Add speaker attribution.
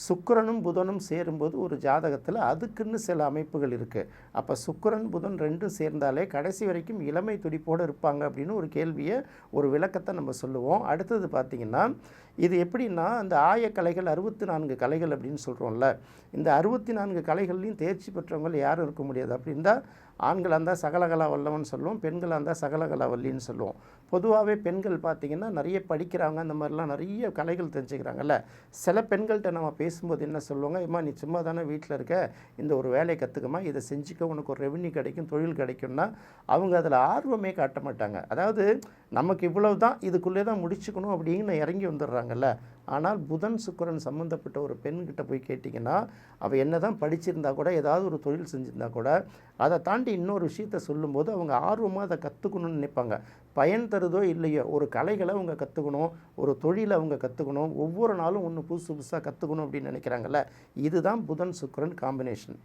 Speaker 1: சுக்கிரனும் புதனும் சேரும்போது ஒரு ஜாதகத்தில் அதுக்குன்னு சில அமைப்புகள் இருக்குது. அப்போ சுக்கிரன் புதன் ரெண்டும் சேர்ந்தாலே கடைசி வரைக்கும் இளமை துடிப்போடு இருப்பாங்க அப்படின்னு ஒரு கேள்வியை, ஒரு விளக்கத்தை நம்ம சொல்லுவோம். அடுத்தது பார்த்திங்கன்னா, இது எப்படின்னா அந்த ஆயக்கலைகள் 64 கலைகள் அப்படின்னு சொல்கிறோம்ல, இந்த 64 கலைகள்லையும் தேர்ச்சி பெற்றவங்க யாரும் இருக்க முடியாது. அப்படி இருந்தால் ஆண்களாக இருந்தால் சகலகலா வல்லவன் சொல்லுவோம், பெண்களாக இருந்தால் சகலகலா வல்லின்னு சொல்லுவோம். பொதுவாகவே பெண்கள் பார்த்திங்கன்னா நிறைய படிக்கிறாங்க, அந்த மாதிரிலாம் நிறைய கலைகள் தெரிஞ்சுக்கிறாங்கல்ல. சில பெண்கள்கிட்ட நம்ம பேசும்போது என்ன சொல்லுவாங்க, ஏம்மா நீ சும்மா தானே வீட்டில் இருக்க, இந்த ஒரு வேலையை கற்றுக்கமா, இதை செஞ்சுக்க, உனக்கு ஒரு ரெவன்யூ கிடைக்கும், தொழில் கிடைக்கும்னா அவங்க அதில் ஆர்வமே காட்ட மாட்டாங்க. அதாவது நமக்கு இவ்வளவு தான், இதுக்குள்ளே தான் முடிச்சுக்கணும் அப்படின்னு இறங்கி வந்துடுறாங்கல்ல. ஆனால் புதன் சுக்கிரன் சம்மந்தப்பட்ட ஒரு பெண்கிட்ட போய் கேட்டிங்கன்னா, அவள் என்ன தான் படிச்சிருந்தா கூட, ஏதாவது ஒரு தொழில் செஞ்சுருந்தா கூட, அதை தாண்டி இன்னொரு விஷயத்த சொல்லும்போது அவங்க ஆர்வமாக அதை கற்றுக்கணும்னு நினைப்பாங்க. பயன் தருதோ இல்லையோ, ஒரு கலைகளை அவங்க கற்றுக்கணும், ஒரு தொழிலை அவங்க கற்றுக்கணும், ஒவ்வொரு நாளும் ஒன்று புதுசு புதுசாக கற்றுக்கணும் அப்படின்னு நினைக்கிறாங்கல்ல. இதுதான் புதன் சுக்கிரன் காம்பினேஷன்.